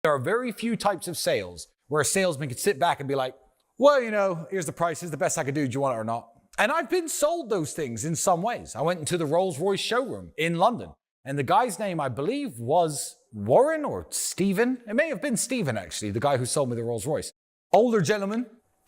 There are very few types of sales where a salesman can sit back and be like, well, you know, here's the price, here's the best I could do, do you want it or not? And I've been sold those things in some ways. I went into the Rolls-Royce showroom in London, and the guy's name, I believe, was Warren or Stephen. It may have been Stephen, actually, the guy who sold me the Rolls-Royce. Older gentleman,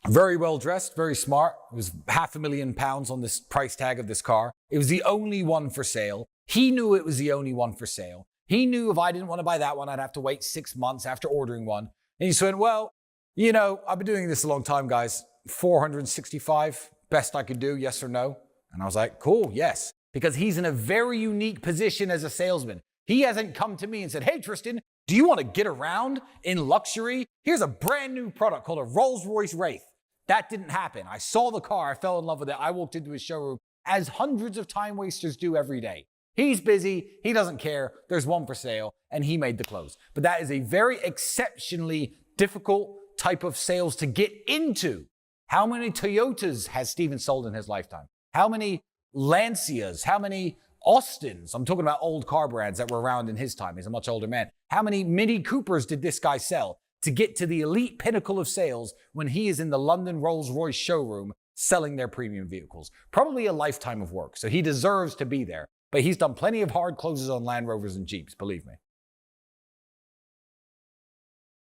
very well dressed, very smart. It was £500,000 on this price tag of this car. It was the only one for sale. He knew it was the only one for sale. He knew if I didn't want to buy that one, I'd have to wait 6 months after ordering one. And he said, well, you know, I've been doing this a long time, guys. 465, best I could do, yes or no? And I was like, cool, yes. Because he's in a very unique position as a salesman. He hasn't come to me and said, hey, Tristan, do you want to get around in luxury? Here's a brand new product called a Rolls-Royce Wraith. That didn't happen. I saw the car, I fell in love with it. I walked into his showroom, as hundreds of time wasters do every day. He's busy, he doesn't care, there's one for sale, and he made the close. But that is a very exceptionally difficult type of sales to get into. How many Toyotas has Steven sold in his lifetime? How many Lancias? How many Austins? I'm talking about old car brands that were around in his time. He's a much older man. How many Mini Coopers did this guy sell to get to the elite pinnacle of sales when he is in the London Rolls-Royce showroom selling their premium vehicles? Probably a lifetime of work, so he deserves to be there. But he's done plenty of hard closes on Land Rovers and Jeeps, believe me.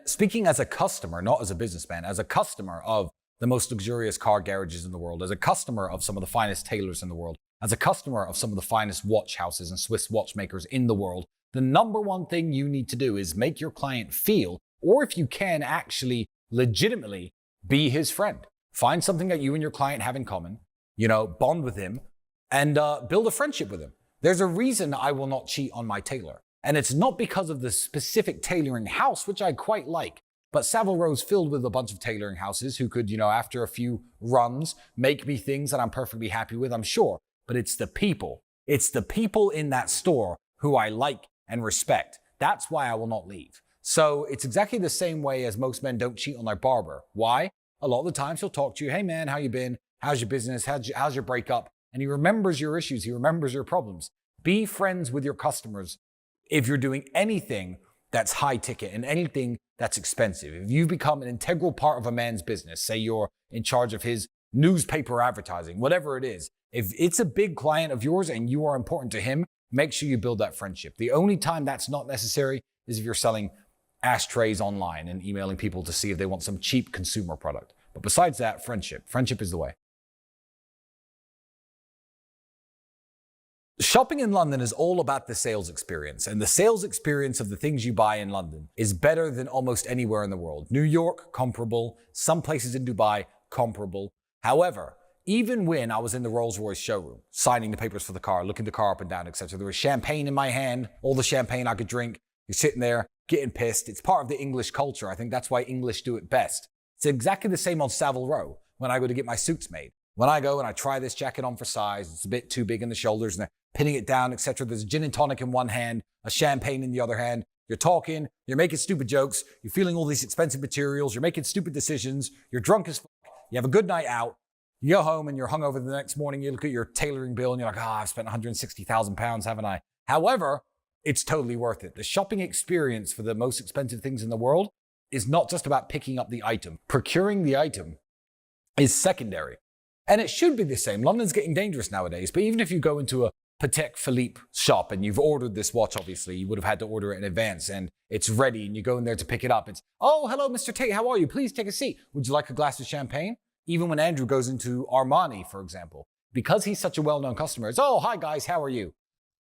Speaking as a customer, not as a businessman, as a customer of the most luxurious car garages in the world, as a customer of some of the finest tailors in the world, as a customer of some of the finest watch houses and Swiss watchmakers in the world, the number one thing you need to do is make your client feel, or if you can actually legitimately be his friend. Find something that you and your client have in common, bond with him, and build a friendship with him. There's a reason I will not cheat on my tailor. And it's not because of the specific tailoring house, which I quite like. But Savile Row's filled with a bunch of tailoring houses who could, after a few runs, make me things that I'm perfectly happy with, I'm sure. But it's the people. It's the people in that store who I like and respect. That's why I will not leave. So it's exactly the same way as most men don't cheat on their barber. Why? A lot of the times he'll talk to you, hey man, how you been? How's your business? How's your breakup? And he remembers your issues. He remembers your problems. Be friends with your customers if you're doing anything that's high ticket and anything that's expensive. If you've become an integral part of a man's business, say you're in charge of his newspaper advertising, whatever it is, if it's a big client of yours and you are important to him, make sure you build that friendship. The only time that's not necessary is if you're selling ashtrays online and emailing people to see if they want some cheap consumer product. But besides that, friendship. Friendship is the way. Shopping in London is all about the sales experience, and the sales experience of the things you buy in London is better than almost anywhere in the world. New York, comparable. Some places in Dubai, comparable. However, even when I was in the Rolls-Royce showroom, signing the papers for the car, looking the car up and down, etc., there was champagne in my hand, all the champagne I could drink. You're sitting there, getting pissed. It's part of the English culture. I think that's why English do it best. It's exactly the same on Savile Row when I go to get my suits made. When I go and I try this jacket on for size, it's a bit too big in the shoulders, and they're pinning it down, etc. There's a gin and tonic in one hand, a champagne in the other hand. You're talking, you're making stupid jokes, you're feeling all these expensive materials, you're making stupid decisions, you're drunk as fuck, you have a good night out, you go home and you're hungover the next morning, you look at your tailoring bill and you're like, I've spent £160,000, haven't I? However, it's totally worth it. The shopping experience for the most expensive things in the world is not just about picking up the item. Procuring the item is secondary. And it should be the same. London's getting dangerous nowadays, but even if you go into a Patek Philippe shop and you've ordered this watch, obviously, you would have had to order it in advance and it's ready and you go in there to pick it up. It's, oh, hello, Mr. Tate, how are you? Please take a seat. Would you like a glass of champagne? Even when Andrew goes into Armani, for example, because he's such a well-known customer, it's, oh, hi guys, how are you?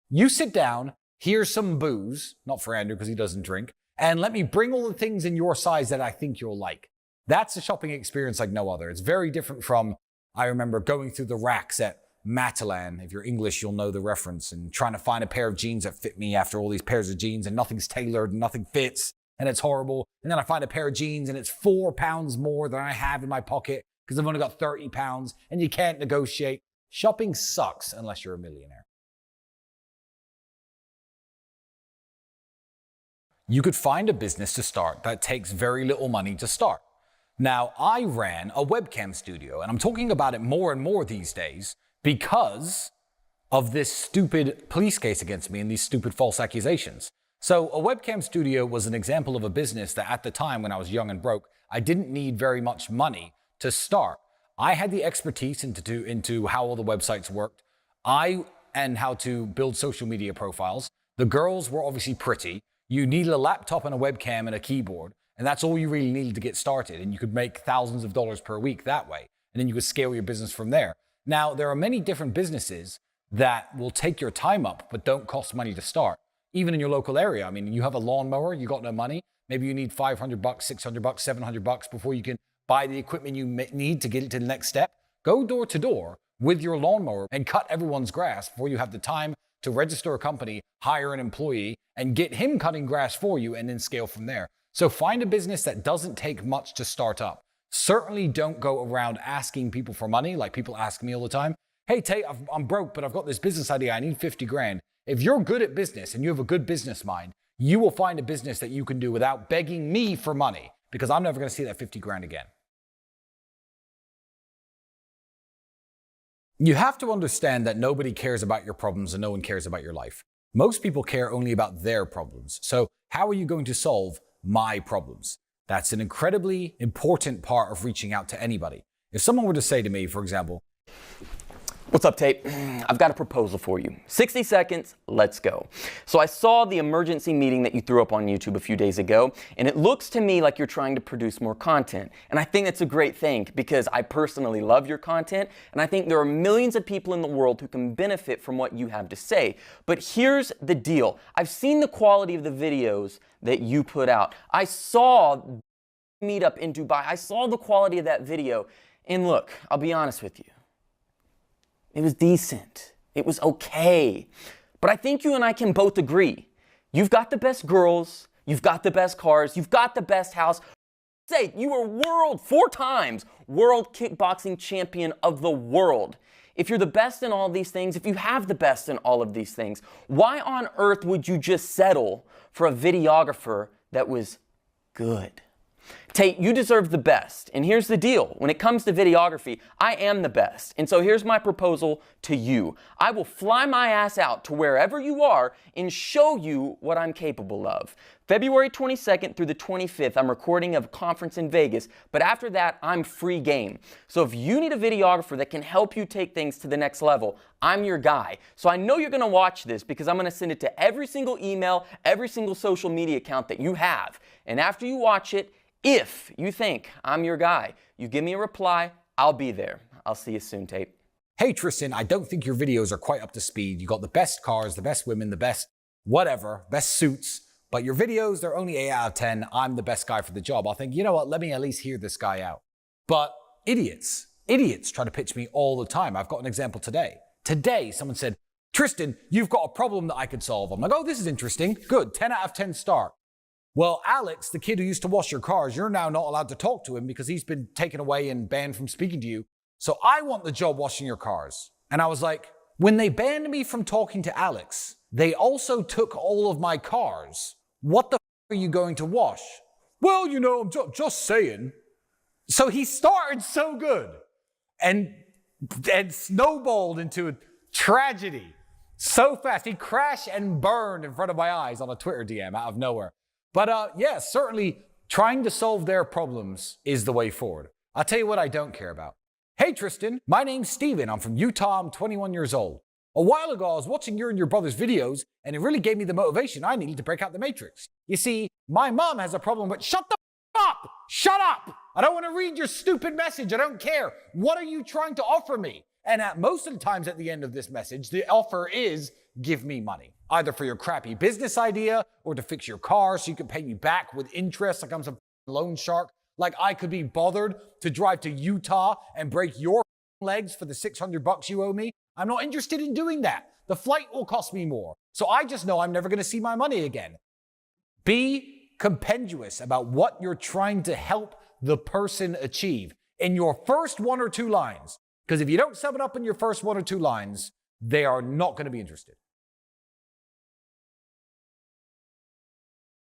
You sit down, here's some booze, not for Andrew because he doesn't drink, and let me bring all the things in your size that I think you'll like. That's a shopping experience like no other. It's very different from, I remember going through the racks at Matalan. If you're English, you'll know the reference, and trying to find a pair of jeans that fit me after all these pairs of jeans and nothing's tailored and nothing fits and it's horrible. And then I find a pair of jeans and it's £4 more than I have in my pocket because I've only got £30 and you can't negotiate. Shopping sucks unless you're a millionaire. You could find a business to start that takes very little money to start. Now, I ran a webcam studio, and I'm talking about it more and more these days because of this stupid police case against me and these stupid false accusations. So a webcam studio was an example of a business that at the time when I was young and broke, I didn't need very much money to start. I had the expertise into how all the websites worked. And how to build social media profiles. The girls were obviously pretty. You needed a laptop and a webcam and a keyboard, and that's all you really needed to get started. And you could make thousands of dollars per week that way. And then you could scale your business from there. Now, there are many different businesses that will take your time up, but don't cost money to start. Even in your local area. I mean, you have a lawnmower, you got no money. Maybe you need $500, $600, $700 before you can buy the equipment you need to get it to the next step. Go door to door with your lawnmower and cut everyone's grass before you have the time to register a company, hire an employee, and get him cutting grass for you and then scale from there. So find a business that doesn't take much to start up. Certainly don't go around asking people for money like people ask me all the time. Hey, Tate, I'm broke, but I've got this business idea. I need 50 grand. If you're good at business and you have a good business mind, you will find a business that you can do without begging me for money because I'm never going to see that 50 grand again. You have to understand that nobody cares about your problems and no one cares about your life. Most people care only about their problems. So how are you going to solve my problems? That's an incredibly important part of reaching out to anybody. If someone were to say to me, for example, "What's up, Tate? I've got a proposal for you. 60 seconds, let's go." So I saw the emergency meeting that you threw up on YouTube a few days ago, and it looks to me like you're trying to produce more content. And I think that's a great thing because I personally love your content, and I think there are millions of people in the world who can benefit from what you have to say. But here's the deal. I've seen the quality of the videos that you put out. I saw the meetup in Dubai. I saw the quality of that video. And look, I'll be honest with you. It was decent. It was okay. But I think you and I can both agree. You've got the best girls. You've got the best cars. You've got the best house. Say, you were 4 times world kickboxing champion of the world. If you're the best in all these things, if you have the best in all of these things, why on earth would you just settle for a videographer that was good? Tate, you deserve the best. And here's the deal. When it comes to videography, I am the best. And so here's my proposal to you. I will fly my ass out to wherever you are and show you what I'm capable of. February 22nd through the 25th, I'm recording a conference in Vegas, but after that, I'm free game. So if you need a videographer that can help you take things to the next level, I'm your guy. So I know you're gonna watch this because I'm gonna send it to every single email, every single social media account that you have. And after you watch it, if you think I'm your guy, you give me a reply, I'll be there. I'll see you soon, Tate. Hey, Tristan, I don't think your videos are quite up to speed. You got the best cars, the best women, the best whatever, best suits, but your videos, they're only 8 out of 10. I'm the best guy for the job. I'll think, you know what, let me at least hear this guy out. But idiots try to pitch me all the time. I've got an example today. Today, someone said, Tristan, you've got a problem that I could solve. I'm like, oh, this is interesting. Good, 10 out of 10 start. Well, Alex, the kid who used to wash your cars, you're now not allowed to talk to him because he's been taken away and banned from speaking to you. So I want the job washing your cars. And I was like, when they banned me from talking to Alex, they also took all of my cars. What the are you going to wash? Well, you know, I'm just saying. So he started so good and snowballed into a tragedy so fast. He crashed and burned in front of my eyes on a Twitter DM out of nowhere. But yeah, certainly trying to solve their problems is the way forward. I'll tell you what I don't care about. Hey, Tristan, my name's Steven. I'm from Utah. I'm 21 years old. A while ago, I was watching you and your brother's videos, and it really gave me the motivation I needed to break out the matrix. You see, my mom has a problem with shut the up! Shut up! I don't want to read your stupid message. I don't care. What are you trying to offer me? And at most of the times at the end of this message, the offer is give me money. Either for your crappy business idea or to fix your car so you can pay me back with interest like I'm some loan shark. Like I could be bothered to drive to Utah and break your legs for the $600 you owe me. I'm not interested in doing that. The flight will cost me more. So I just know I'm never going to see my money again. Be compendious about what you're trying to help the person achieve in your first 1 or 2 lines. Because if you don't sum it up in your first 1 or 2 lines, they are not going to be interested.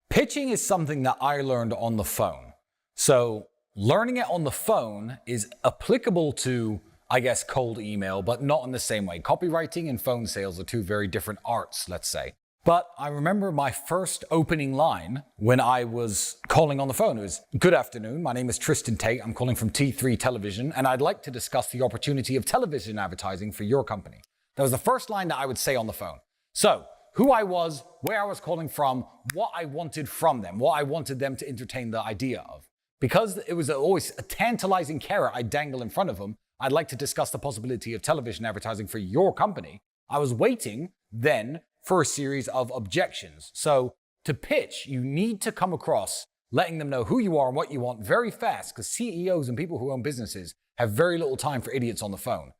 Pitching is something that I learned on the phone. So learning it on the phone is applicable to, I guess, cold email, but not in the same way. Copywriting and phone sales are 2 very different arts, let's say. But I remember my first opening line when I was calling on the phone. It was, "Good afternoon, my name is Tristan Tate. I'm calling from T3 Television, and I'd like to discuss the opportunity of television advertising for your company." That was the first line that I would say on the phone. So, who I was, where I was calling from, what I wanted from them, what I wanted them to entertain the idea of. Because it was always a tantalizing carrot I'd dangle in front of them, "I'd like to discuss the possibility of television advertising for your company." I was waiting then for a series of objections. So to pitch, you need to come across letting them know who you are and what you want very fast, because CEOs and people who own businesses have very little time for idiots on the phone.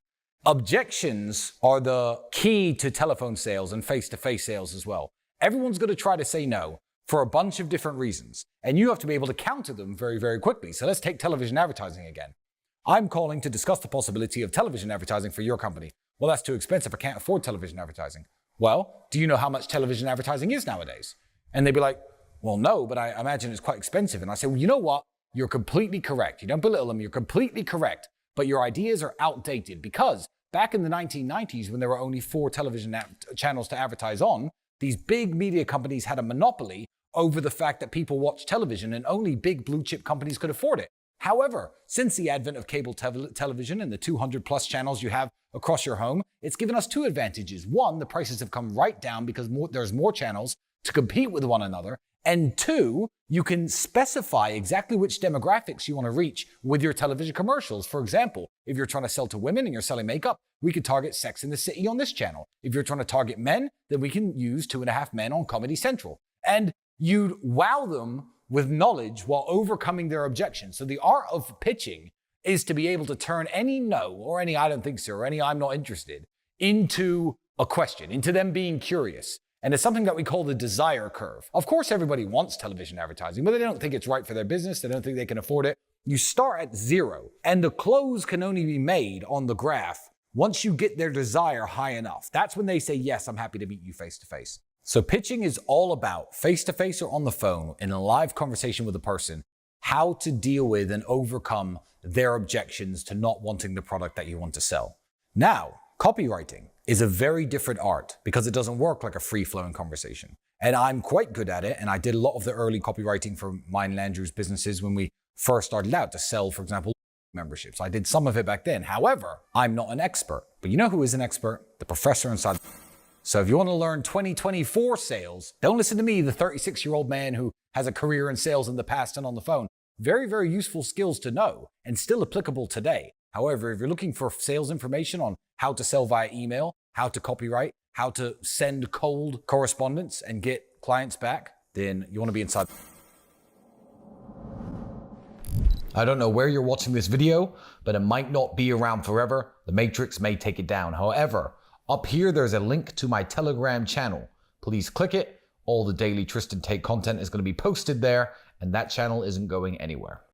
Objections are the key to telephone sales and face-to-face sales as well. Everyone's going to try to say no for a bunch of different reasons, and you have to be able to counter them very, very quickly. So let's take television advertising again. "I'm calling to discuss the possibility of television advertising for your company." "Well, that's too expensive. I can't afford television advertising." "Well, do you know how much television advertising is nowadays?" And they'd be like, "Well, no, but I imagine it's quite expensive." And I say, "Well, you know what? You're completely correct. You don't belittle them. You're completely correct. But your ideas are outdated, because back in the 1990s, when there were only 4 television channels to advertise on, these big media companies had a monopoly over the fact that people watch television, and only big blue chip companies could afford it. However, since the advent of cable television and the 200 plus channels you have across your home, it's given us 2 advantages. 1, the prices have come right down because there's more channels to compete with one another. And 2, you can specify exactly which demographics you want to reach with your television commercials. For example, if you're trying to sell to women and you're selling makeup, we could target Sex in the City on this channel. If you're trying to target men, then we can use 2.5 Men on Comedy Central. And you'd wow them with knowledge while overcoming their objections. So the art of pitching is to be able to turn any no, or any "I don't think so," or any "I'm not interested," into a question, into them being curious. And it's something that we call the desire curve. Of course, everybody wants television advertising, but they don't think it's right for their business. They don't think they can afford it. You start at 0, and the close can only be made on the graph once you get their desire high enough. That's when they say, "Yes, I'm happy to meet you face to face." So pitching is all about face-to-face or on the phone in a live conversation with a person, how to deal with and overcome their objections to not wanting the product that you want to sell. Now, copywriting is a very different art because it doesn't work like a free-flowing conversation. And I'm quite good at it, and I did a lot of the early copywriting for mine and Andrew's businesses when we first started out to sell, for example, memberships. I did some of it back then. However, I'm not an expert. But you know who is an expert? The professor inside. So if you want to learn 2024 sales, don't listen to me, the 36-year-old man who has a career in sales in the past and on the phone. Very, very useful skills to know and still applicable today. However, if you're looking for sales information on how to sell via email, how to copyright, how to send cold correspondence and get clients back, then you want to be inside. I don't know where you're watching this video, but it might not be around forever. The Matrix may take it down. However, up here, there's a link to my Telegram channel. Please click it. All the daily Tristan Tate content is going to be posted there, and that channel isn't going anywhere.